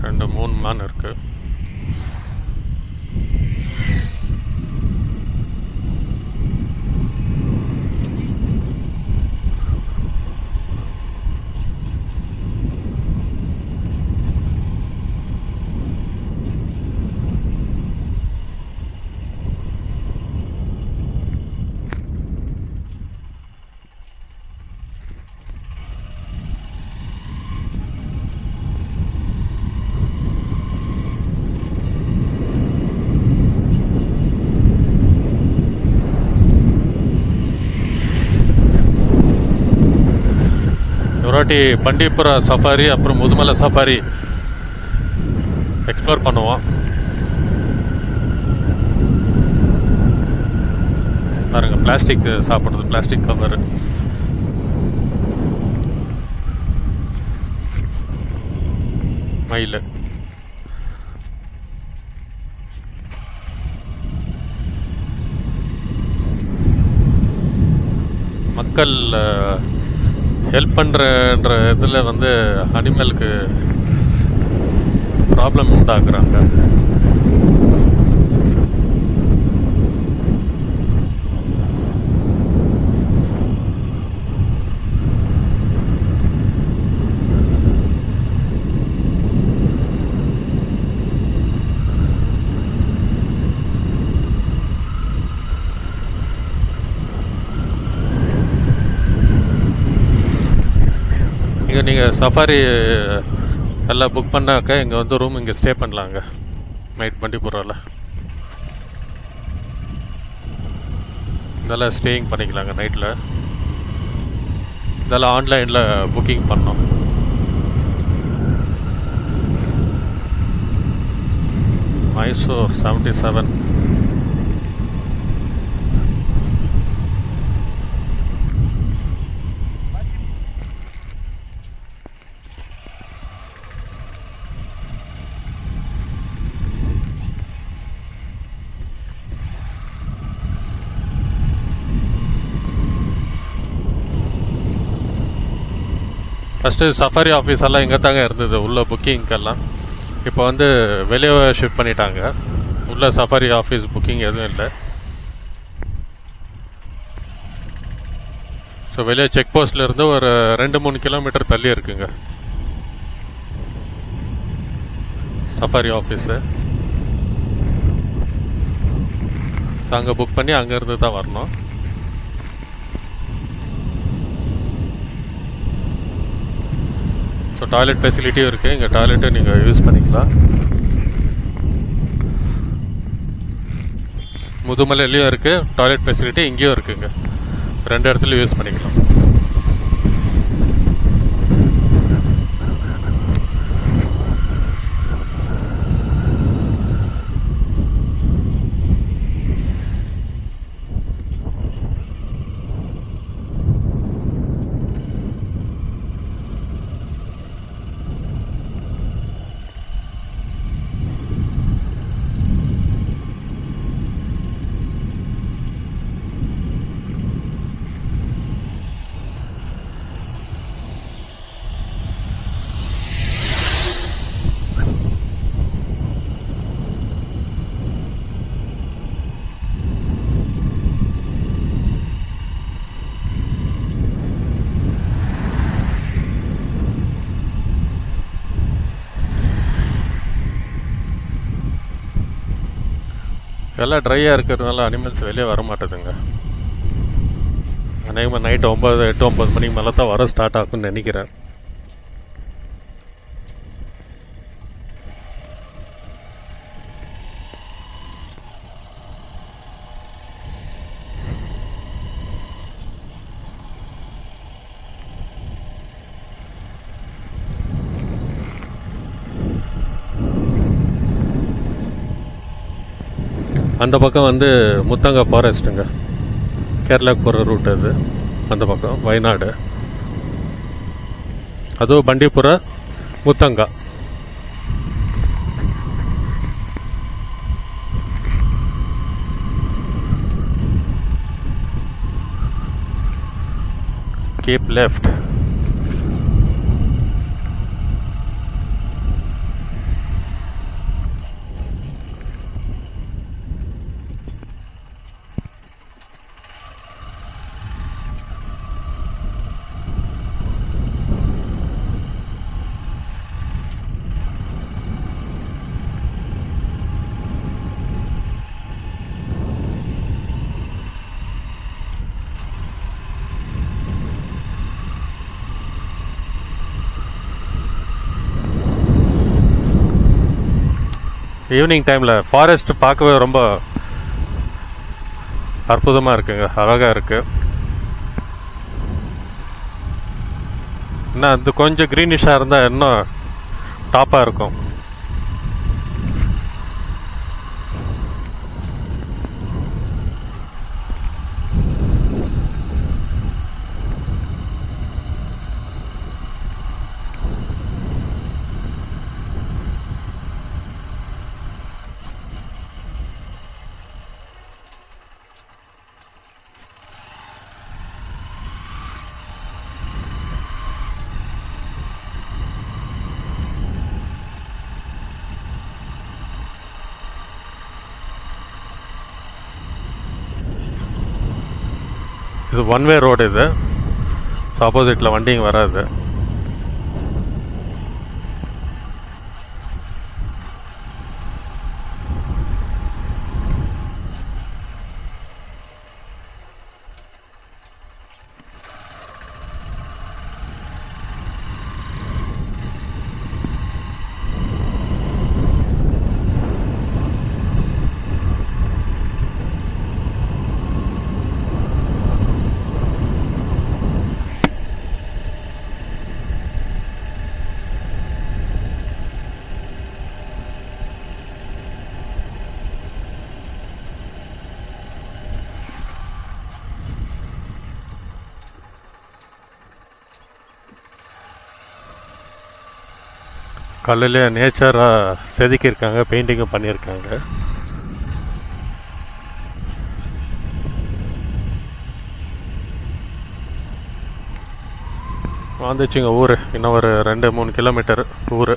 ரெண்டு 3 மான் இருக்கு. ஒருவாட்டி பண்டிப்புரா சஃபாரி அப்புறம் முதுமலை சஃபாரி எக்ஸ்ப்ளோர் பண்ணுவோம். பாருங்க, பிளாஸ்டிக் சாப்பிடுறது, பிளாஸ்டிக் கவர். மயில் மக்கள் ஹெல்ப் பண்ணுறன்ற இதில் வந்து அனிமலுக்கு ப்ராப்ளம் உண்டாக்குறாங்க. இங்கே நீங்கள் சஃபாரி எல்லாம் புக் பண்ணாக்க இங்கே வந்து ரூம் இங்கே ஸ்டே பண்ணலாங்க நைட் பண்டிப்புராவில். இதெல்லாம் ஸ்டேயிங் பண்ணிக்கலாங்க நைட்டில். இதெல்லாம் ஆன்லைனில் புக்கிங் பண்ணோம். மைசூர் 77. ஃபஸ்ட்டு சஃபாரி ஆஃபீஸ் எல்லாம் இங்கே தாங்க இருந்தது உள்ள புக்கிங்க்கெல்லாம். இப்போ வந்து வெளியே ஷிஃப்ட் பண்ணிட்டாங்க. உள்ள சஃபாரி ஆஃபீஸ் புக்கிங் எதுவும் இல்லை. ஸோ வெளியே செக் போஸ்ட்லேருந்து ஒரு 2-3 கிலோமீட்டர் தள்ளி இருக்குங்க சஃபாரி ஆஃபீஸு. ஸோ அங்கே புக் பண்ணி அங்கேருந்து தான் வரணும். ஸோ டாய்லெட் ஃபெசிலிட்டியும் இருக்குது. இங்கே டாய்லெட்டை நீங்கள் யூஸ் பண்ணிக்கலாம். முதுமலையிலையும் இருக்குது டாய்லெட் ஃபெசிலிட்டி, இங்கேயும் இருக்குங்க. 2 இடத்துலையும் யூஸ் பண்ணிக்கலாம். எல்லாம் ட்ரையாக இருக்கிறதுனால அனிமல்ஸ் வெளியே வர மாட்டேதுங்க. அநேகமாக நைட்டு 8-9 மணிக்கு மேலே தான் வர ஸ்டார்ட் ஆகும்னு நினைக்கிறேன். அந்த பக்கம் வந்து முத்தங்கா ஃபாரஸ்ட்டுங்க, கேரளாவுக்கு போகிற ரூட் அது. அந்த பக்கம் வயநாடு, அதுவும் பண்டிப்புரா முத்தங்கா. keep left. ஈவினிங் டைமில் ஃபாரஸ்ட் பார்க்கவே ரொம்ப அற்புதமாக இருக்குங்க, அழகாக இருக்கு. இன்னும் அது கொஞ்சம் க்ரீனிஷாக இருந்தால் இன்னும் டாப்பாக இருக்கும். இது ஒன் வே ரோடு. இது ஆப்போசிட்டில் வண்டிங்க வராது. கல்லில் நேச்சராக செதுக்கியிருக்காங்க, பெயிண்டிங்கும் பண்ணியிருக்காங்க. வந்துச்சுங்க ஊர். இன்னும் ஒரு 2-3 கிலோமீட்டர் ஊர்.